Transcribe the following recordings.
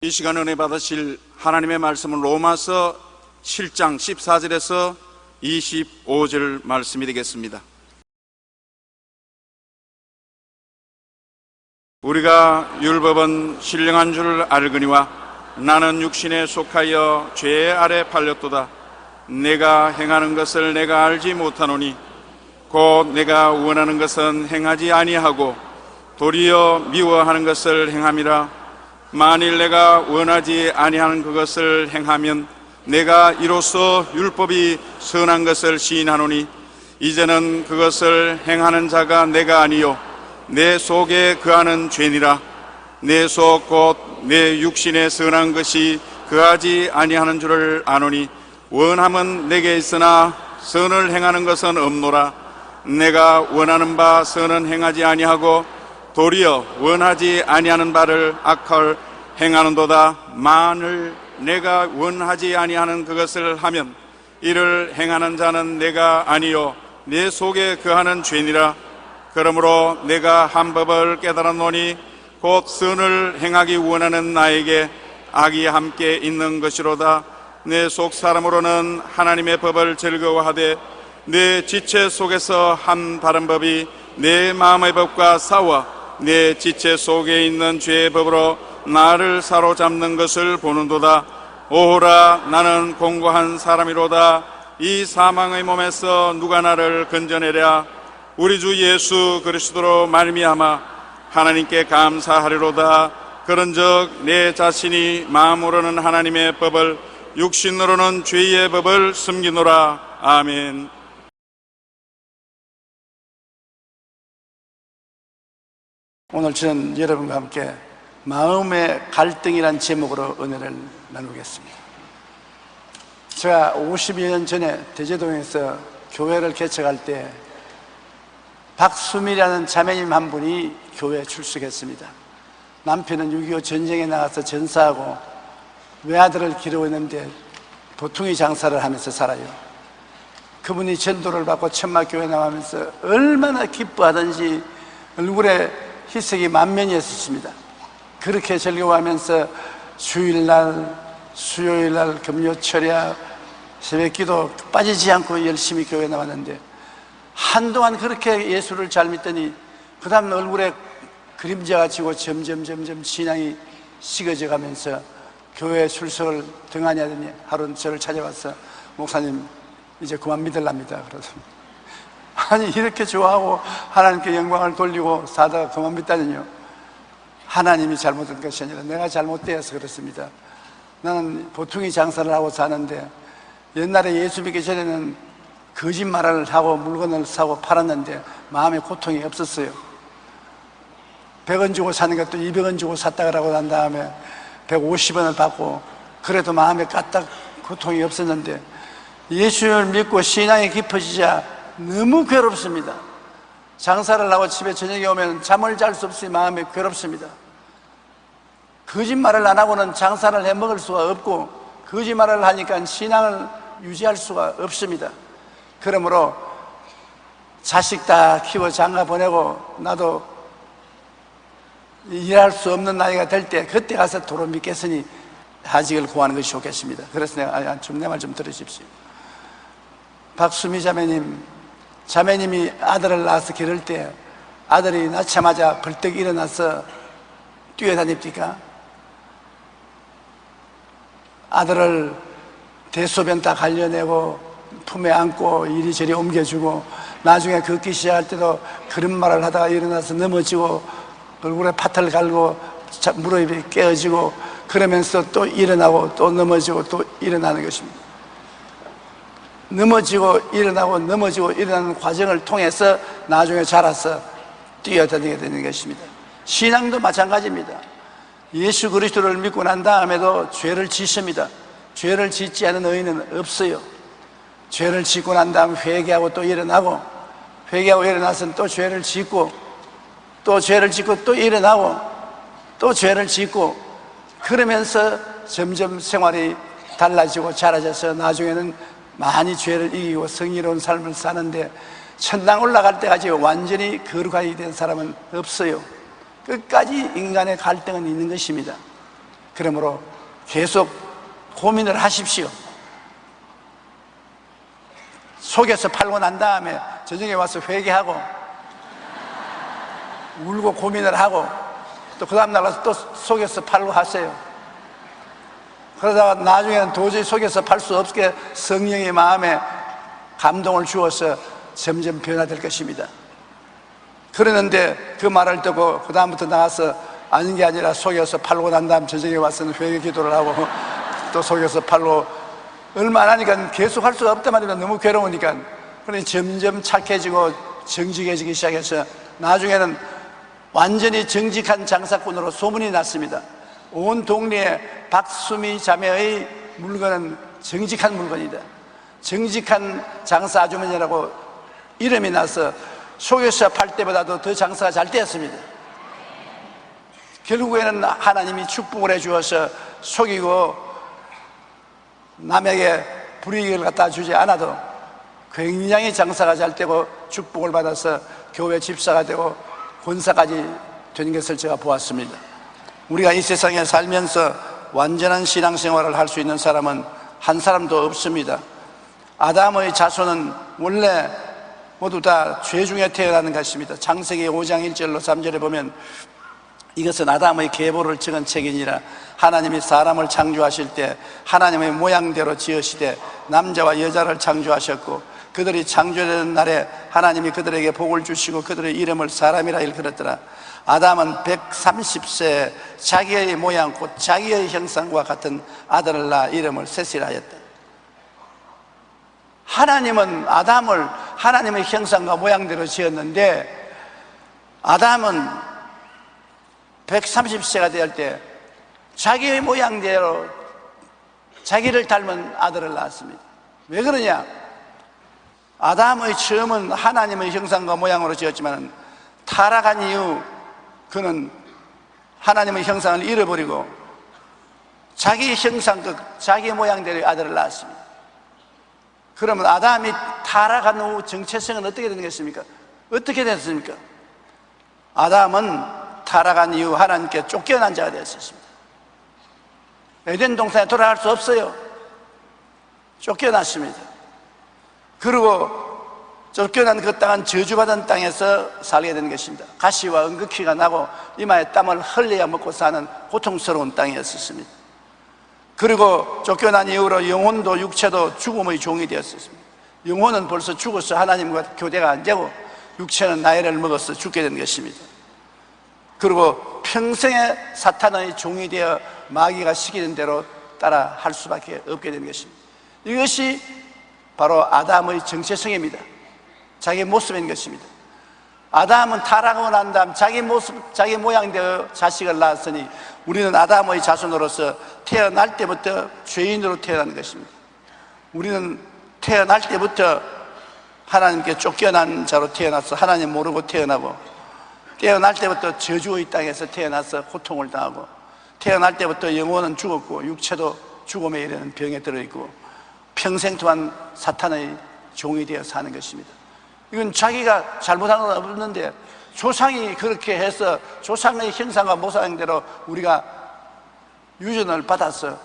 이 시간 은혜 받으실 하나님의 말씀은 로마서 7장 14절에서 25절 말씀이 되겠습니다. 우리가 율법은 신령한 줄 알거니와 나는 육신에 속하여 죄 아래 팔렸도다. 내가 행하는 것을 내가 알지 못하노니 곧 내가 원하는 것은 행하지 아니하고 도리어 미워하는 것을 행함이라. 만일 내가 원하지 아니하는 그것을 행하면 내가 이로써 율법이 선한 것을 시인하노니 이제는 그것을 행하는 자가 내가 아니요 내 속에 거하는 죄니라. 내 속 곧 내 육신에 선한 것이 거하지 아니하는 줄을 아노니 원함은 내게 있으나 선을 행하는 것은 없노라. 내가 원하는 바 선은 행하지 아니하고 도리어 원하지 아니하는 바를 악할 행하는도다. 만일 내가 원하지 아니하는 그것을 하면 이를 행하는 자는 내가 아니요 내 속에 거하는 죄니라. 그러므로 내가 한 법을 깨달았노니 곧 선을 행하기 원하는 나에게 악이 함께 있는 것이로다. 내 속 사람으로는 하나님의 법을 즐거워하되 내 지체 속에서 한 다른 법이 내 마음의 법과 싸워 내 지체 속에 있는 죄의 법으로 나를 사로잡는 것을 보는도다. 오호라, 나는 공고한 사람이로다. 이 사망의 몸에서 누가 나를 건져내랴. 우리 주 예수 그리스도로 말미암아 하나님께 감사하리로다. 그런즉 내 자신이 마음으로는 하나님의 법을 육신으로는 죄의 법을 숨기노라. 아멘. 오늘 저는 여러분과 함께 마음의 갈등이란 제목으로 은혜를 나누겠습니다. 제가 50여 년 전에 대제동에서 교회를 개척할 때 박수미라는 자매님 한 분이 교회에 출석했습니다. 남편은 6.25 전쟁에 나가서 전사하고 외아들을 기르고 있는데 도퉁이 장사를 하면서 살아요. 그분이 전도를 받고 천막교회 나가면서 얼마나 기뻐하던지 얼굴에 희색이 만면이었습니다. 그렇게 즐거워하면서 주일날, 수요일날, 금요철야, 새벽기도 빠지지 않고 열심히 교회 나왔는데 한동안 그렇게 예수를 잘 믿더니 그 다음 얼굴에 그림자가 지고 점점 신앙이 식어져 가면서 교회 출석을 등한히 하더니 하루는 저를 찾아와서 목사님 이제 그만 믿으랍니다. 그래서 아니 이렇게 좋아하고 하나님께 영광을 돌리고 사다가 그만 믿다니요. 하나님이 잘못한 것이 아니라 내가 잘못되어서 그렇습니다. 나는 보통이 장사를 하고 사는데 옛날에 예수 믿기 전에는 거짓말을 하고 물건을 사고 팔았는데 마음에 고통이 없었어요. 100원 주고 사는 것도 200원 주고 샀다 그러고 난 다음에 150원을 받고 그래도 마음에 까딱 고통이 없었는데 예수를 믿고 신앙이 깊어지자 너무 괴롭습니다. 장사를 하고 집에 저녁에 오면 잠을 잘 수 없이 마음이 괴롭습니다. 거짓말을 안 하고는 장사를 해 먹을 수가 없고 거짓말을 하니까 신앙을 유지할 수가 없습니다. 그러므로 자식 다 키워 장가 보내고 나도 일할 수 없는 나이가 될 때 그때 가서 도로 믿겠으니 하직을 구하는 것이 좋겠습니다. 그래서 내가 좀 내 말 좀 들으십시오. 박수미 자매님이 아들을 낳아서 기를 때 아들이 낳자마자 벌떡 일어나서 뛰어다닙니까? 아들을 대소변 다 갈려내고 품에 안고 이리저리 옮겨주고 나중에 걷기 시작할 때도 그런 말을 하다가 일어나서 넘어지고 얼굴에 파털 갈고 무릎이 깨어지고 그러면서 또 일어나고 또 넘어지고 또 일어나는 것입니다. 넘어지고 일어나고 넘어지고 일어나는 과정을 통해서 나중에 자라서 뛰어다니게 되는 것입니다. 신앙도 마찬가지입니다. 예수 그리스도를 믿고 난 다음에도 죄를 짓습니다. 죄를 짓지 않은 의인은 없어요. 죄를 짓고 난 다음 회개하고 또 일어나고 회개하고 일어나서는 또 죄를 짓고 또 죄를 짓고 또 일어나고 또 죄를 짓고 그러면서 점점 생활이 달라지고 자라져서 나중에는 많이 죄를 이기고 성의로운 삶을 사는데 천당 올라갈 때까지 완전히 거룩하게 된 사람은 없어요. 끝까지 인간의 갈등은 있는 것입니다. 그러므로 계속 고민을 하십시오. 속에서 팔고 난 다음에 저녁에 와서 회개하고 울고 고민을 하고 또 그 다음날 와서 또 속에서 팔고 하세요. 그러다가 나중에는 도저히 속에서 팔 수 없게 성령의 마음에 감동을 주어서 점점 변화될 것입니다. 그러는데 그 말을 듣고 그 다음부터 나가서 아닌 게 아니라 속여서 팔고 난 다음 저녁에 와서는 회개 기도를 하고 또 속여서 팔고 얼마 안 하니까 계속 할 수가 없단 말이야. 너무 괴로우니까. 그러니 점점 착해지고 정직해지기 시작해서 나중에는 완전히 정직한 장사꾼으로 소문이 났습니다. 온 동네에 박수미 자매의 물건은 정직한 물건이다, 정직한 장사 아주머니라고 이름이 나서 속여서 팔 때보다도 더 장사가 잘 되었습니다. 결국에는 하나님이 축복을 해주어서 속이고 남에게 불이익을 갖다 주지 않아도 굉장히 장사가 잘 되고 축복을 받아서 교회 집사가 되고 권사까지 된 것을 제가 보았습니다. 우리가 이 세상에 살면서 완전한 신앙생활을 할 수 있는 사람은 한 사람도 없습니다. 아담의 자손은 원래 모두 다 죄 중에 태어나는 것입니다. 창세기 5장 1절로 3절에 보면 이것은 아담의 계보를 적은 책이니라. 하나님이 사람을 창조하실 때 하나님의 모양대로 지으시되 남자와 여자를 창조하셨고 그들이 창조되는 날에 하나님이 그들에게 복을 주시고 그들의 이름을 사람이라 일컬었더라. 아담은 130세에 자기의 모양 곧 자기의 형상과 같은 아들을 낳아 이름을 셋이라 하였다. 하나님은 아담을 하나님의 형상과 모양대로 지었는데 아담은 130세가 될 때 자기의 모양대로 자기를 닮은 아들을 낳았습니다. 왜 그러냐? 아담의 처음은 하나님의 형상과 모양으로 지었지만 타락한 이후 그는 하나님의 형상을 잃어버리고 자기 형상, 자기 모양대로 아들을 낳았습니다. 그러면 아담이 타락한 후 정체성은 어떻게 되는 것입니까? 어떻게 됐습니까? 아담은 타락한 이후 하나님께 쫓겨난 자가 되었습니다. 에덴 동산에 돌아갈 수 없어요. 쫓겨났습니다. 그리고 쫓겨난 그 땅은 저주받은 땅에서 살게 되는 것입니다. 가시와 응급기가 나고 이마에 땀을 흘려야 먹고 사는 고통스러운 땅이었습니다. 그리고 쫓겨난 이후로 영혼도 육체도 죽음의 종이 되었습니다. 영혼은 벌써 죽어서 하나님과 교제가 안 되고 육체는 나이를 먹어서 죽게 된 것입니다. 그리고 평생에 사탄의 종이 되어 마귀가 시키는 대로 따라 할 수밖에 없게 되는 것입니다. 이것이 바로 아담의 정체성입니다. 자기 모습인 것입니다. 아담은 타락하고 난 다음 자기 모습, 자기 모양대로 자식을 낳았으니 우리는 아담의 자손으로서 태어날 때부터 죄인으로 태어난 것입니다. 우리는 태어날 때부터 하나님께 쫓겨난 자로 태어나서 하나님 모르고 태어나고 태어날 때부터 저주의 땅에서 태어나서 고통을 당하고 태어날 때부터 영혼은 죽었고 육체도 죽음에 이르는 병에 들어있고 평생 동안 사탄의 종이 되어 사는 것입니다. 이건 자기가 잘못한 건 없는데 조상이 그렇게 해서 조상의 형상과 모상대로 우리가 유전을 받아서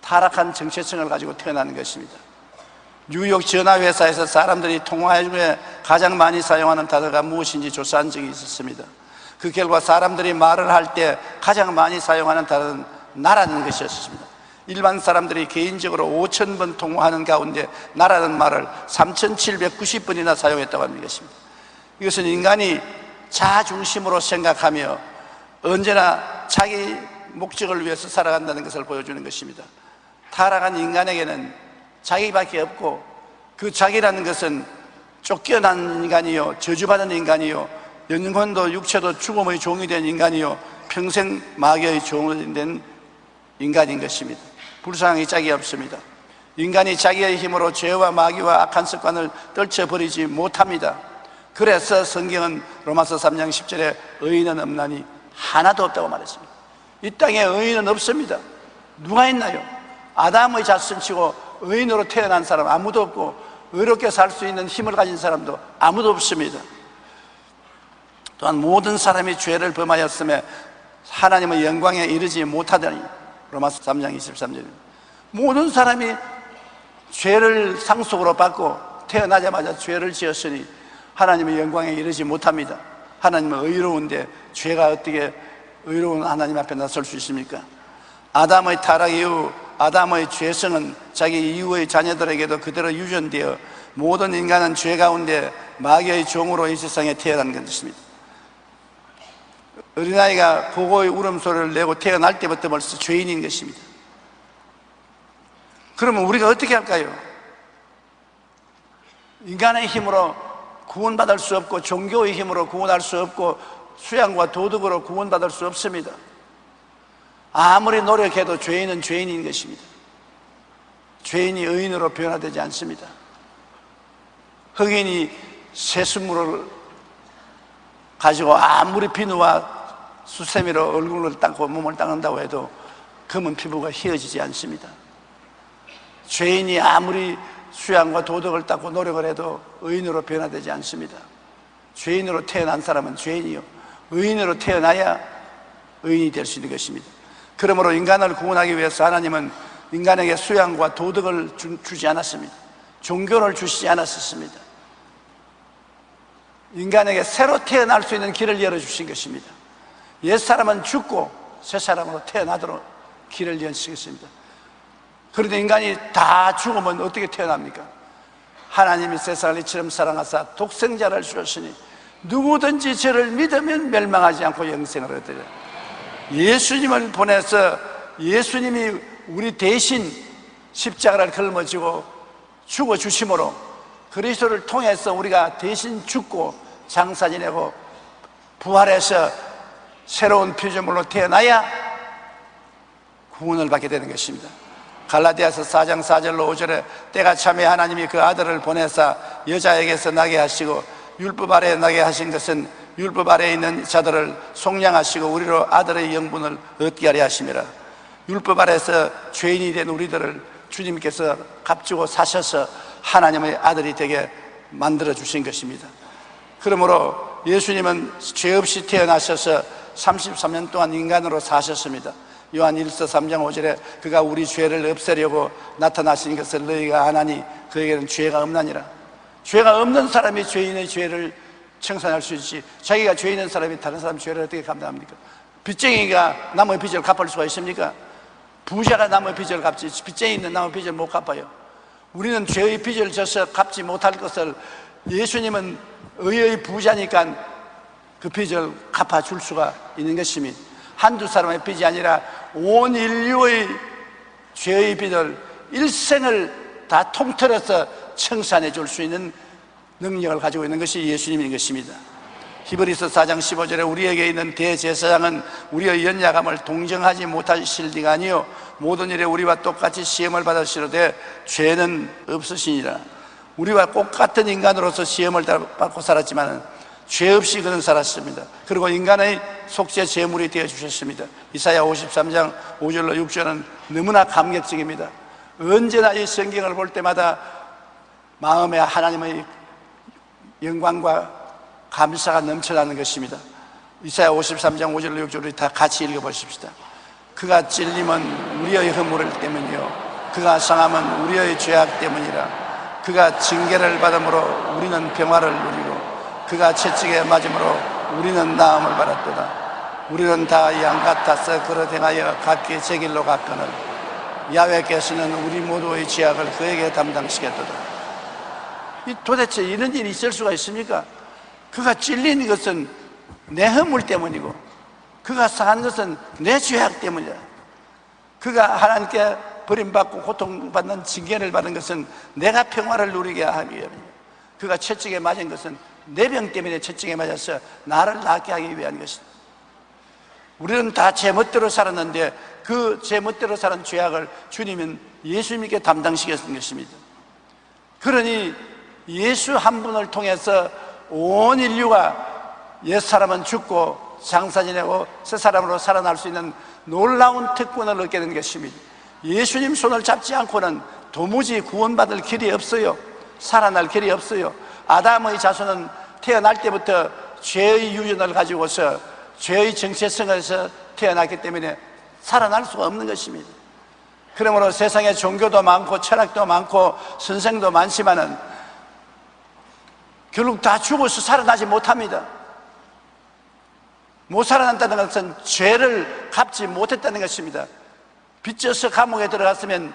타락한 정체성을 가지고 태어나는 것입니다. 뉴욕 전화회사에서 사람들이 통화 중에 가장 많이 사용하는 단어가 무엇인지 조사한 적이 있었습니다. 그 결과 사람들이 말을 할 때 가장 많이 사용하는 단어는 나라는 것이었습니다. 일반 사람들이 개인적으로 5,000번 통화하는 가운데 나라는 말을 3,790번이나 사용했다고 하는 것입니다. 이것은 인간이 자중심으로 생각하며 언제나 자기 목적을 위해서 살아간다는 것을 보여주는 것입니다. 타락한 인간에게는 자기밖에 없고 그 자기라는 것은 쫓겨난 인간이요 저주받은 인간이요 영혼도 육체도 죽음의 종이 된 인간이요 평생 마귀의 종이 된 인간인 것입니다. 불쌍히 짝이 없습니다. 인간이 자기의 힘으로 죄와 마귀와 악한 습관을 떨쳐버리지 못합니다. 그래서 성경은 로마서 3장 10절에 의인은 없나니 하나도 없다고 말했습니다. 이 땅에 의인은 없습니다. 누가 있나요? 아담의 자손치고 의인으로 태어난 사람 아무도 없고 의롭게 살 수 있는 힘을 가진 사람도 아무도 없습니다. 또한 모든 사람이 죄를 범하였음에 하나님의 영광에 이르지 못하더니 로마서 3장 23절. 모든 사람이 죄를 상속으로 받고 태어나자마자 죄를 지었으니 하나님의 영광에 이르지 못합니다. 하나님은 의로운데 죄가 어떻게 의로운 하나님 앞에 나설 수 있습니까? 아담의 타락 이후 아담의 죄성은 자기 이후의 자녀들에게도 그대로 유전되어 모든 인간은 죄 가운데 마귀의 종으로 이 세상에 태어난 것입니다. 어린아이가 보고의 울음소리를 내고 태어날 때부터 벌써 죄인인 것입니다. 그러면 우리가 어떻게 할까요? 인간의 힘으로 구원받을 수 없고 종교의 힘으로 구원할 수 없고 수양과 도덕으로 구원받을 수 없습니다. 아무리 노력해도 죄인은 죄인인 것입니다. 죄인이 의인으로 변화되지 않습니다. 흑인이 세수물을 가지고 아무리 비누와 수세미로 얼굴을 닦고 몸을 닦는다고 해도 검은 피부가 희어지지 않습니다. 죄인이 아무리 수양과 도덕을 닦고 노력을 해도 의인으로 변화되지 않습니다. 죄인으로 태어난 사람은 죄인이요, 의인으로 태어나야 의인이 될 수 있는 것입니다. 그러므로 인간을 구원하기 위해서 하나님은 인간에게 수양과 도덕을 주지 않았습니다. 종교를 주시지 않았습니다. 인간에게 새로 태어날 수 있는 길을 열어주신 것입니다. 옛사람은 죽고 새사람으로 태어나도록 길을 여시겠습니다. 그런데 인간이 다 죽으면 어떻게 태어납니까? 하나님이 세상을 이처럼 사랑하사 독생자를 주셨으니 누구든지 저를 믿으면 멸망하지 않고 영생을 얻으리라. 예수님을 보내서 예수님이 우리 대신 십자가를 걸머지고 죽어주심으로 그리스도를 통해서 우리가 대신 죽고 장사 지내고 부활해서 새로운 피조물로 태어나야 구원을 받게 되는 것입니다. 갈라디아서 4장 4절로 5절에 때가 참에 하나님이 그 아들을 보내사 여자에게서 나게 하시고 율법 아래에 나게 하신 것은 율법 아래에 있는 자들을 속량하시고 우리로 아들의 영분을 얻게 하려 하심이라. 율법 아래에서 죄인이 된 우리들을 주님께서 값주고 사셔서 하나님의 아들이 되게 만들어 주신 것입니다. 그러므로 예수님은 죄 없이 태어나셔서 33년 동안 인간으로 사셨습니다. 요한 1서 3장 5절에 그가 우리 죄를 없애려고 나타나신 것을 너희가 아나니 그에게는 죄가 없나니라. 죄가 없는 사람이 죄인의 죄를 청산할 수 있지, 자기가 죄 있는 사람이 다른 사람 죄를 어떻게 감당합니까? 빚쟁이가 남의 빚을 갚을 수가 있습니까? 부자가 남의 빚을 갚지 빚쟁이는 남의 빚을 못 갚아요. 우리는 죄의 빚을 져서 갚지 못할 것을 예수님은 의의 부자니까 그 빚을 갚아줄 수가 있는 것입니다. 한두 사람의 빚이 아니라 온 인류의 죄의 빚을 일생을 다 통틀어서 청산해 줄 수 있는 능력을 가지고 있는 것이 예수님인 것입니다. 히브리서 4장 15절에 우리에게 있는 대제사장은 우리의 연약함을 동정하지 못하실 리가 아니요 모든 일에 우리와 똑같이 시험을 받으시로되 죄는 없으시니라. 우리와 똑같은 인간으로서 시험을 받고 살았지만 죄 없이 그는 살았습니다. 그리고 인간의 속죄 제물이 되어 주셨습니다. 이사야 53장 5절로 6절은 너무나 감격적입니다. 언제나 이 성경을 볼 때마다 마음에 하나님의 영광과 감사가 넘쳐나는 것입니다. 이사야 53장 5절로 6절 우리 다 같이 읽어보십시다. 그가 찔림은 우리의 허물 때문이요 그가 상함은 우리의 죄악 때문이라. 그가 징계를 받음으로 우리는 평화를 누리고 그가 채찍에 맞음으로 우리는 나음을 받았도다. 우리는 다 양 같아서 그릇 행하여 각기 제 길로 갔거늘 야훼께서는 우리 모두의 죄악을 그에게 담당시켰도다. 도대체 이런 일이 있을 수가 있습니까? 그가 찔린 것은 내 허물 때문이고 그가 상한 것은 내 죄악 때문이다. 그가 하나님께 버림받고 고통받는 징계를 받은 것은 내가 평화를 누리게 하기 위함이다. 그가 채찍에 맞은 것은 내 병 때문에 채찍에 맞아서 나를 낫게 하기 위한 것이다. 우리는 다 제멋대로 살았는데 그 제멋대로 살은 죄악을 주님은 예수님께 담당시켰던 것입니다. 그러니 예수 한 분을 통해서 온 인류가 옛사람은 죽고 장사 지내고 새사람으로 살아날 수 있는 놀라운 특권을 얻게 된 것입니다. 예수님 손을 잡지 않고는 도무지 구원받을 길이 없어요. 살아날 길이 없어요. 아담의 자손은 태어날 때부터 죄의 유전을 가지고서 죄의 정체성에서 태어났기 때문에 살아날 수가 없는 것입니다. 그러므로 세상에 종교도 많고 철학도 많고 선생도 많지만은 결국 다 죽어서 살아나지 못합니다. 못 살아난다는 것은 죄를 갚지 못했다는 것입니다. 빚져서 감옥에 들어갔으면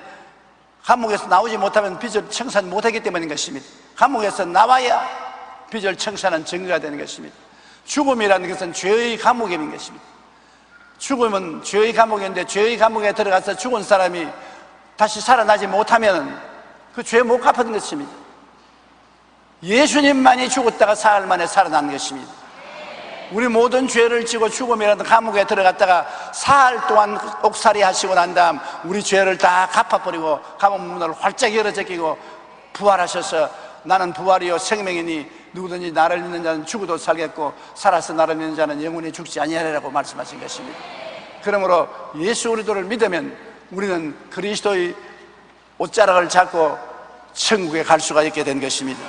감옥에서 나오지 못하면 빚을 청산 못하기 때문인 것입니다. 감옥에서 나와야 빚을 청산한 증거가 되는 것입니다. 죽음이라는 것은 죄의 감옥인 것입니다. 죽음은 죄의 감옥인데 죄의 감옥에 들어가서 죽은 사람이 다시 살아나지 못하면 그 죄 못 갚은 것입니다. 예수님만이 죽었다가 사흘 만에 살아난 것입니다. 우리 모든 죄를 지고 죽음이라는 감옥에 들어갔다가 사흘 동안 옥살이 하시고 난 다음 우리 죄를 다 갚아버리고 감옥 문을 활짝 열어 제끼고 부활하셔서 나는 부활이요 생명이니 누구든지 나를 믿는 자는 죽어도 살겠고 살아서 나를 믿는 자는 영원히 죽지 아니하리라고 말씀하신 것입니다. 그러므로 예수 그리스도를 믿으면 우리는 그리스도의 옷자락을 잡고 천국에 갈 수가 있게 된 것입니다.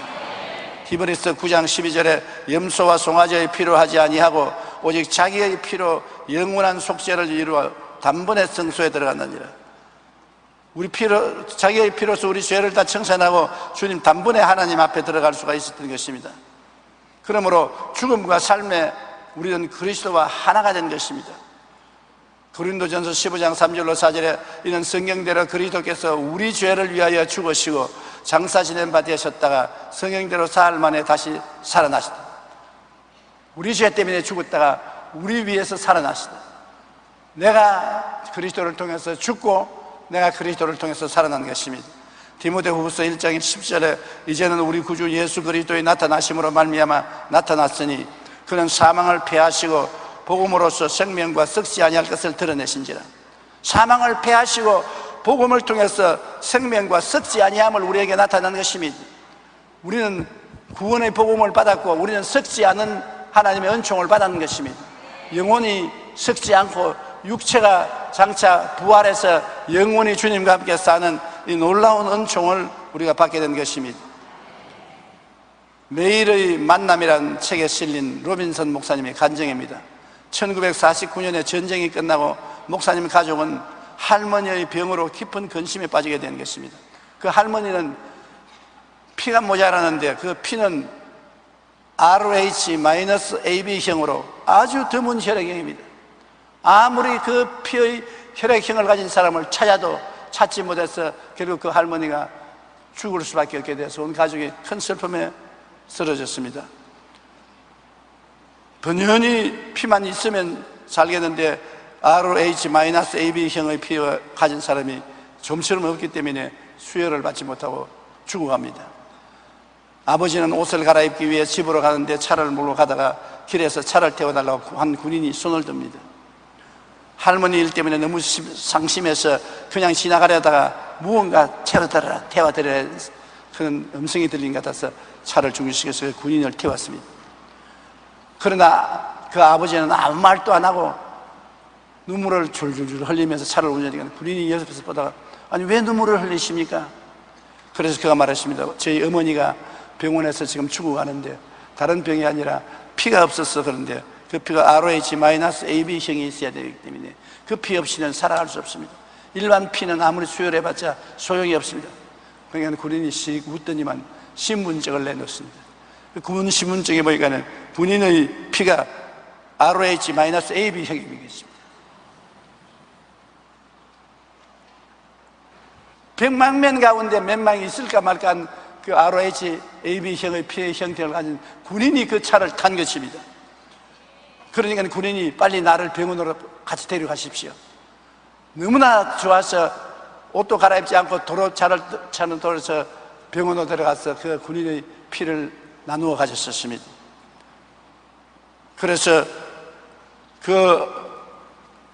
히브리서 9장 12절에 염소와 송아지의 피로 하지 아니하고 오직 자기의 피로 영원한 속죄를 이루어 단번에 성소에 들어갔느니라. 우리 피로, 자기의 피로서 우리 죄를 다 청산하고 주님 단번에 하나님 앞에 들어갈 수가 있었던 것입니다. 그러므로 죽음과 삶에 우리는 그리스도와 하나가 된 것입니다. 고린도전서 15장 3절로 4절에 이는 성경대로 그리스도께서 우리 죄를 위하여 죽으시고 장사 지낸 바 되셨다가 성경대로 사흘 만에 다시 살아나시다. 우리 죄 때문에 죽었다가 우리 위해서 살아나시다. 내가 그리스도를 통해서 죽고 내가 그리스도를 통해서 살아난 것입니다. 디모데후서 1장 10절에 이제는 우리 구주 예수 그리스도의 나타나심으로 말미암아 나타났으니 그는 사망을 패하시고 복음으로써 생명과 썩지 아니할 것을 드러내신지라. 사망을 패하시고 복음을 통해서 생명과 썩지 아니함을 우리에게 나타난 것입니다. 우리는 구원의 복음을 받았고 우리는 썩지 않은 하나님의 은총을 받았는 것입니다. 영혼이 썩지 않고 육체가 장차 부활해서 영원히 주님과 함께 사는 이 놀라운 은총을 우리가 받게 된 것입니다. 매일의 만남이라는 책에 실린 로빈슨 목사님의 간증입니다. 1949년에 전쟁이 끝나고 목사님 가족은 할머니의 병으로 깊은 근심에 빠지게 된 것입니다. 그 할머니는 피가 모자라는데 그 피는 RH-AB형으로 아주 드문 혈액형입니다. 아무리 그 피의 혈액형을 가진 사람을 찾아도 찾지 못해서 결국 그 할머니가 죽을 수밖에 없게 돼서 온 가족이 큰 슬픔에 쓰러졌습니다. 번연히 피만 있으면 살겠는데 RH-AB형의 피를 가진 사람이 좀처럼 없기 때문에 수혈을 받지 못하고 죽어갑니다. 아버지는 옷을 갈아입기 위해 집으로 가는데 차를 몰고 가다가 길에서 차를 태워달라고 한 군인이 손을 듭니다. 할머니 일 때문에 너무 상심해서 그냥 지나가려다가 무언가 태워드려야 그런 음성이 들린 것 같아서 차를 중지시켜서 군인을 태웠습니다. 그러나 그 아버지는 아무 말도 안 하고 눈물을 줄줄줄 흘리면서 차를 운전하니까 군인이 옆에서 보다가 아니 왜 눈물을 흘리십니까? 그래서 그가 말했습니다. 저희 어머니가 병원에서 지금 죽어가는데 다른 병이 아니라 피가 없어서 그런데 그 피가 RH-AB형이 있어야 되기 때문에 그 피 없이는 살아갈 수 없습니다. 일반 피는 아무리 수혈해봤자 소용이 없습니다. 그러니까 군인이 씩 웃더니만 신분증을 내놓습니다. 군 신분증에 보니까 군인의 피가 RH-AB형이겠습니다. 100만 명 가운데 몇 명이 있을까 말까 한 그 RH-AB형의 피의 형태를 가진 군인이 그 차를 탄 것입니다. 그러니까 군인이 빨리 나를 병원으로 같이 데려가십시오. 너무나 좋아서 옷도 갈아입지 않고 차는 도로에서 병원으로 들어가서 그 군인의 피를 나누어 가졌었습니다. 그래서 그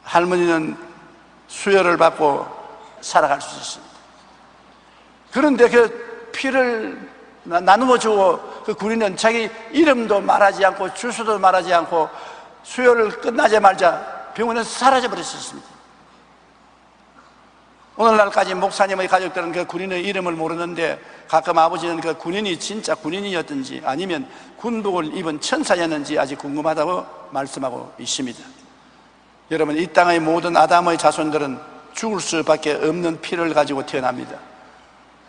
할머니는 수혈을 받고 살아갈 수 있었습니다. 그런데 그 피를 나누어 주고 그 군인은 자기 이름도 말하지 않고 주소도 말하지 않고 수혈을 끝나자마자 병원에서 사라져 버렸었습니다. 오늘날까지 목사님의 가족들은 그 군인의 이름을 모르는데 가끔 아버지는 그 군인이 진짜 군인이었든지 아니면 군복을 입은 천사였는지 아직 궁금하다고 말씀하고 있습니다. 여러분, 이 땅의 모든 아담의 자손들은 죽을 수밖에 없는 피를 가지고 태어납니다.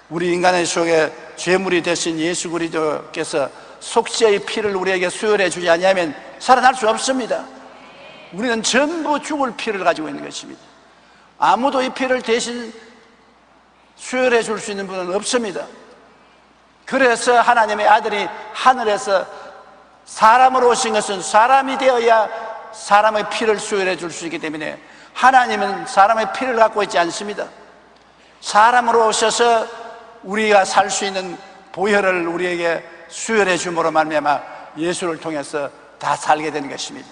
우리 인간의 속에 죄물이 되신 예수 그리스도께서 속죄의 피를 우리에게 수혈해 주지 아니하면 살아날 수 없습니다. 우리는 전부 죽을 피를 가지고 있는 것입니다. 아무도 이 피를 대신 수혈해 줄 수 있는 분은 없습니다. 그래서 하나님의 아들이 하늘에서 사람으로 오신 것은 사람이 되어야 사람의 피를 수혈해 줄 수 있기 때문에 하나님은 사람의 피를 갖고 있지 않습니다. 사람으로 오셔서 우리가 살 수 있는 보혈을 우리에게 수혈해 줌으로 말미암아 예수를 통해서 다 살게 되는 것입니다.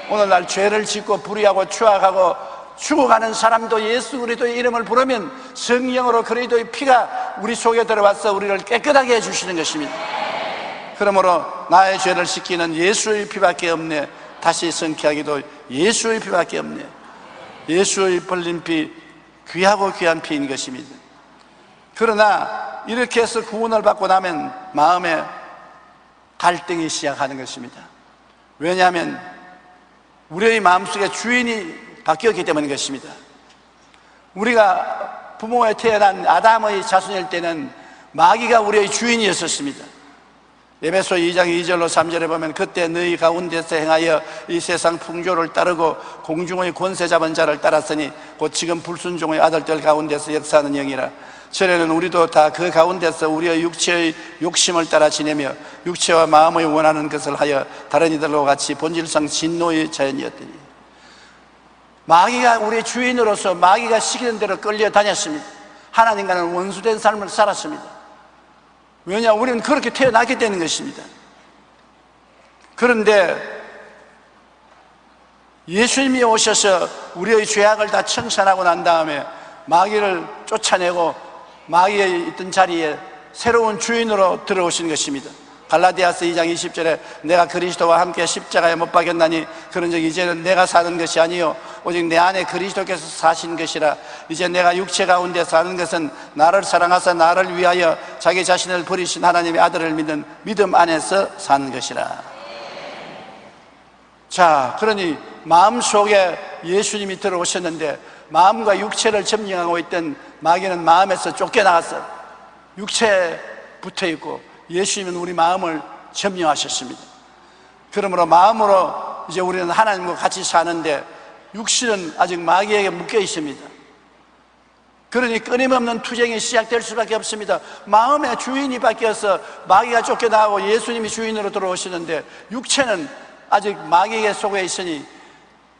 오늘날 죄를 짓고 불의하고 추악하고 죽어가는 사람도 예수 그리스도의 이름을 부르면 성령으로 그리스도의 피가 우리 속에 들어와서 우리를 깨끗하게 해주시는 것입니다. 그러므로 나의 죄를 씻기는 예수의 피밖에 없네. 다시 성취하기도 예수의 피밖에 없네. 예수의 벌린 피, 귀하고 귀한 피인 것입니다. 그러나 이렇게 해서 구원을 받고 나면 마음에 갈등이 시작하는 것입니다. 왜냐하면 우리의 마음속에 주인이 바뀌었기 때문인 것입니다. 우리가 부모에 태어난 아담의 자손일 때는 마귀가 우리의 주인이었었습니다. 에베소 2장 2절로 3절에 보면 그때 너희 가운데서 행하여 이 세상 풍조를 따르고 공중의 권세 잡은 자를 따랐으니 곧 지금 불순종의 아들들 가운데서 역사하는 영이라. 전에는 우리도 다 그 가운데서 우리의 육체의 욕심을 따라 지내며 육체와 마음의 원하는 것을 하여 다른 이들과 같이 본질상 진노의 자연이었더니, 마귀가 우리의 주인으로서 마귀가 시키는 대로 끌려다녔습니다. 하나님과는 원수된 삶을 살았습니다. 왜냐? 우리는 그렇게 태어나게 되는 것입니다. 그런데 예수님이 오셔서 우리의 죄악을 다 청산하고 난 다음에 마귀를 쫓아내고 마귀의 있던 자리에 새로운 주인으로 들어오신 것입니다. 갈라디아서 2장 20절에 내가 그리스도와 함께 십자가에 못 박였나니 그런즉 이제는 내가 사는 것이 아니요 오직 내 안에 그리스도께서 사신 것이라. 이제 내가 육체 가운데 사는 것은 나를 사랑하사 나를 위하여 자기 자신을 버리신 하나님의 아들을 믿는 믿음 안에서 사는 것이라. 자, 그러니 마음속에 예수님이 들어오셨는데 마음과 육체를 점령하고 있던 마귀는 마음에서 쫓겨나가서 육체에 붙어있고, 예수님은 우리 마음을 점령하셨습니다. 그러므로 마음으로 이제 우리는 하나님과 같이 사는데 육신은 아직 마귀에게 묶여 있습니다. 그러니 끊임없는 투쟁이 시작될 수밖에 없습니다. 마음의 주인이 바뀌어서 마귀가 쫓겨나고 예수님이 주인으로 들어오시는데 육체는 아직 마귀에게 속해 있으니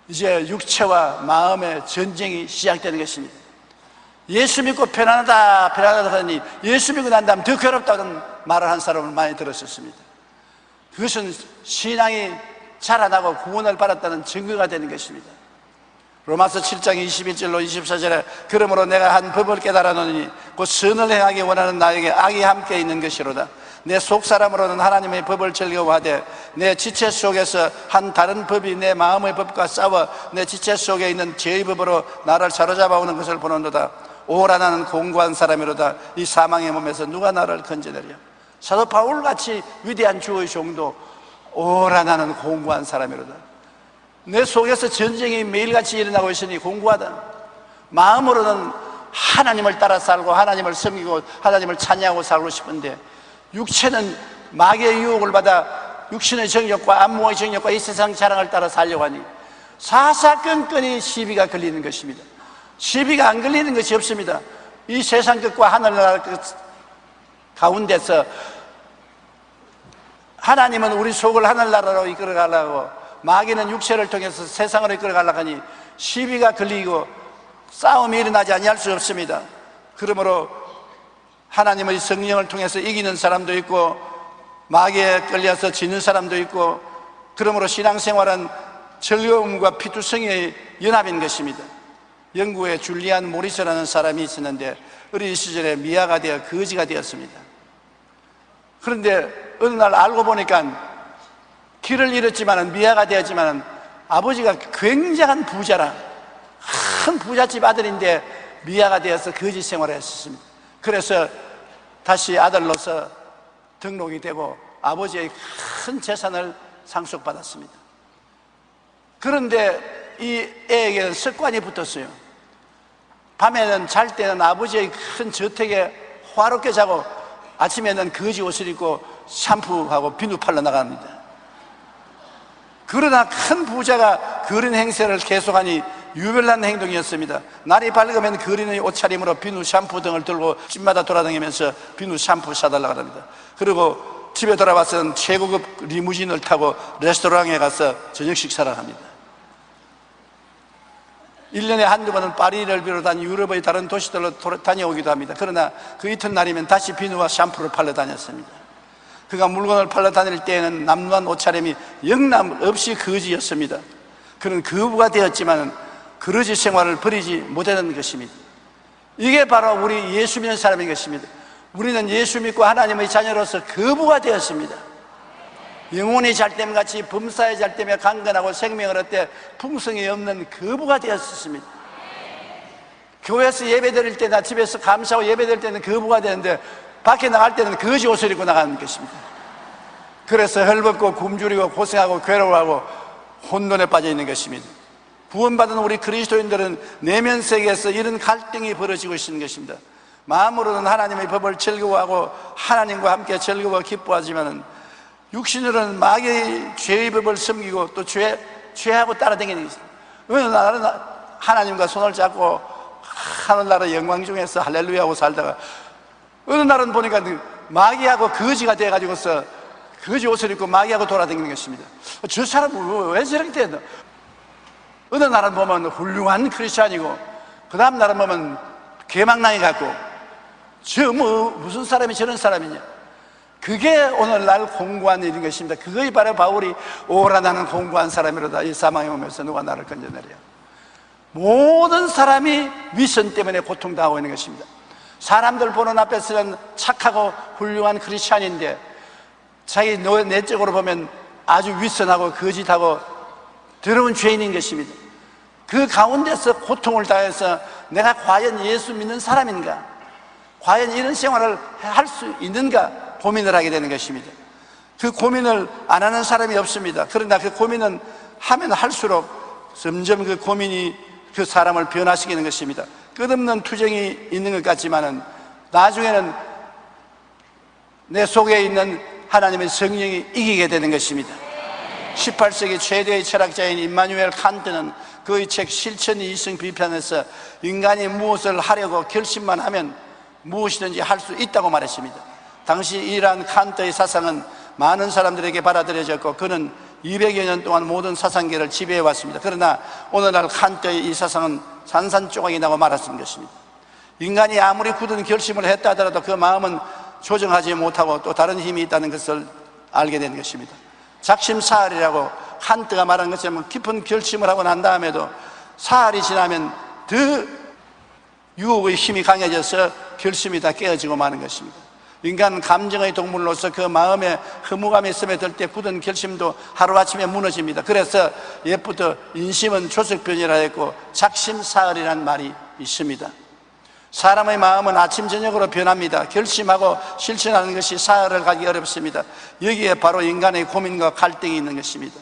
이제 육체와 마음의 전쟁이 시작되는 것입니다. 예수 믿고 편안하다 편안하다 하니 예수 믿고 난 다음 더 괴롭다는 말을 한 사람을 많이 들었었습니다. 그것은 신앙이 자라나고 구원을 받았다는 증거가 되는 것입니다. 로마서 7장 21절로 24절에 그러므로 내가 한 법을 깨달았노니 곧 선을 행하기 원하는 나에게 악이 함께 있는 것이로다. 내 속사람으로는 하나님의 법을 즐거워하되 내 지체 속에서 한 다른 법이 내 마음의 법과 싸워 내 지체 속에 있는 죄의 법으로 나를 사로잡아오는 것을 보는도다. 오라 나는 공고한 사람이로다. 이 사망의 몸에서 누가 나를 건져내랴. 사도 바울같이 위대한 주의 종도 오라 나는 공고한 사람이로다. 내 속에서 전쟁이 매일같이 일어나고 있으니 공고하다. 마음으로는 하나님을 따라 살고 하나님을 섬기고 하나님을 찬양하고 살고 싶은데 육체는 마귀의 유혹을 받아 육신의 정욕과 안목의 정욕과 이 세상 자랑을 따라 살려고 하니 사사건건이 시비가 걸리는 것입니다. 시비가 안 걸리는 것이 없습니다. 이 세상 끝과 하늘나라 끝 가운데서 하나님은 우리 속을 하늘나라로 이끌어가려고, 마귀는 육체를 통해서 세상으로 이끌어가려고 하니 시비가 걸리고 싸움이 일어나지 아니할 수 없습니다. 그러므로 하나님의 성령을 통해서 이기는 사람도 있고 마귀에 끌려서 지는 사람도 있고, 그러므로 신앙생활은 즐거움과 피투성이의 연합인 것입니다. 영국에 줄리안 모리스라는 사람이 있었는데 어린 시절에 미아가 되어 거지가 되었습니다. 그런데 어느 날 알고 보니까 길을 잃었지만 미아가 되었지만 아버지가 굉장한 부자라, 큰 부잣집 아들인데 미아가 되어서 거지 생활을 했었습니다. 그래서 다시 아들로서 등록이 되고 아버지의 큰 재산을 상속받았습니다. 그런데 이 애에게는 습관이 붙었어요. 밤에는 잘 때는 아버지의 큰 저택에 화롭게 자고 아침에는 거지 옷을 입고 샴푸하고 비누 팔러 나갑니다. 그러나 큰 부자가 그런 행세를 계속하니 유별난 행동이었습니다. 날이 밝으면 그린의 옷차림으로 비누, 샴푸 등을 들고 집마다 돌아다니면서 비누, 샴푸 사달라고 합니다. 그리고 집에 돌아와서는 최고급 리무진을 타고 레스토랑에 가서 저녁 식사를 합니다. 1년에 한두 번은 파리를 비롯한 유럽의 다른 도시들로 다녀오기도 합니다. 그러나 그 이튿날이면 다시 비누와 샴푸를 팔러 다녔습니다. 그가 물건을 팔러 다닐 때에는 남루한 옷차림이 영남 없이 거지였습니다. 그는 거부가 되었지만 그러지 생활을 버리지 못하는 것입니다. 이게 바로 우리 예수 믿는 사람인 것입니다. 우리는 예수 믿고 하나님의 자녀로서 거부가 되었습니다. 영혼이 잘됨같이 범사에 잘되며 강건하고 생명을 얻되 풍성이 없는 거부가 되었습니다. 교회에서 예배드릴 때나 집에서 감사하고 예배드릴 때는 거부가 되는데 밖에 나갈 때는 거지 옷을 입고 나가는 것입니다. 그래서 헐벗고 굶주리고 고생하고 괴로워하고 혼돈에 빠져 있는 것입니다. 구원받은 우리 그리스도인들은 내면 세계에서 이런 갈등이 벌어지고 있는 것입니다. 마음으로는 하나님의 법을 즐거워하고 하나님과 함께 즐거워 기뻐하지만 육신으로는 마귀의 죄의 법을 섬기고 또 죄하고 따라다니는 것입니다. 어느 날은 하나님과 손을 잡고 하늘나라 영광 중에서 할렐루야 하고 살다가 어느 날은 보니까 마귀하고 거지가 돼가지고서 거지 옷을 입고 마귀하고 돌아다니는 것입니다. 저 사람은 왜 저렇게 됐나? 어느 날은 보면 훌륭한 크리스찬이고 그 다음 날은 보면 개망랑이 같고 무슨 사람이 저런 사람이냐? 그게 오늘날 공고한 일인 것입니다. 그것이 바로 바울이 오라 나는 공고한 사람이로다 이 사망에 오면서 누가 나를 건져내랴. 모든 사람이 위선 때문에 고통당하고 있는 것입니다. 사람들 보는 앞에서는 착하고 훌륭한 크리스찬인데 자기 내적으로 보면 아주 위선하고 거짓하고 더러운 죄인인 것입니다. 그 가운데서 고통을 당해서 내가 과연 예수 믿는 사람인가? 과연 이런 생활을 할 수 있는가? 고민을 하게 되는 것입니다. 그 고민을 안 하는 사람이 없습니다. 그러나 그 고민은 하면 할수록 점점 그 고민이 그 사람을 변화시키는 것입니다. 끝없는 투쟁이 있는 것 같지만은 나중에는 내 속에 있는 하나님의 성령이 이기게 되는 것입니다. 18세기 최대의 철학자인 임마누엘 칸트는 그의 책 실천이 이성 비판에서 인간이 무엇을 하려고 결심만 하면 무엇이든지 할 수 있다고 말했습니다. 당시 이러한 칸트의 사상은 많은 사람들에게 받아들여졌고 그는 200여 년 동안 모든 사상계를 지배해 왔습니다. 그러나 오늘날 칸트의 이 사상은 산산조각이 나고 말았던 것입니다. 인간이 아무리 굳은 결심을 했다 하더라도 그 마음은 조정하지 못하고 또 다른 힘이 있다는 것을 알게 된 것입니다. 작심사할이라고 칸트가 말한 것처럼 깊은 결심을 하고 난 다음에도 사흘이 지나면 더 유혹의 힘이 강해져서 결심이 다 깨어지고 마는 것입니다. 인간은 감정의 동물로서 그 마음에 허무감이 스며들 때 굳은 결심도 하루아침에 무너집니다. 그래서 옛부터 인심은 조석변이라 했고 작심사흘이라는 말이 있습니다. 사람의 마음은 아침 저녁으로 변합니다. 결심하고 실천하는 것이 사흘을 가기 어렵습니다. 여기에 바로 인간의 고민과 갈등이 있는 것입니다.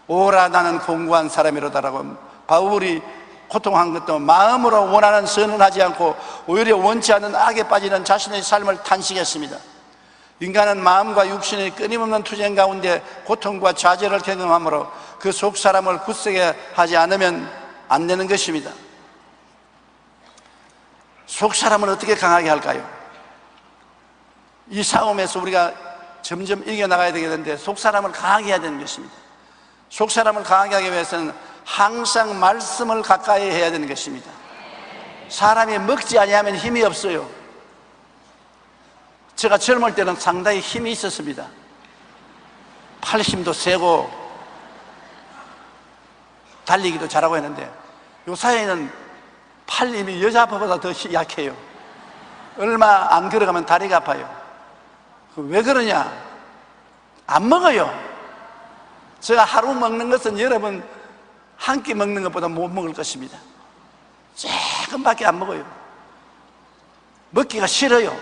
오라 나는 공고한 사람이로다라고 바울이 고통한 것도 마음으로 원하는 선언하지 않고 오히려 원치 않는 악에 빠지는 자신의 삶을 탄식했습니다. 인간은 마음과 육신의 끊임없는 투쟁 가운데 고통과 좌절을 경험하므로 그 속 사람을 굳세게 하지 않으면 안 되는 것입니다. 속 사람을 어떻게 강하게 할까요? 이 싸움에서 우리가 점점 이겨나가야 되겠는데 속 사람을 강하게 해야 되는 것입니다. 속 사람을 강하게 하기 위해서는 항상 말씀을 가까이 해야 되는 것입니다. 사람이 먹지 아니하면 힘이 없어요. 제가 젊을 때는 상당히 힘이 있었습니다. 팔 힘도 세고 달리기도 잘하고 했는데 요사이는 팔 힘이 여자보다 더 약해요. 얼마 안 걸어가면 다리가 아파요. 왜 그러냐? 안 먹어요. 제가 하루 먹는 것은 여러분 한 끼 먹는 것보다 못 먹을 것입니다. 조금밖에 안 먹어요. 먹기가 싫어요.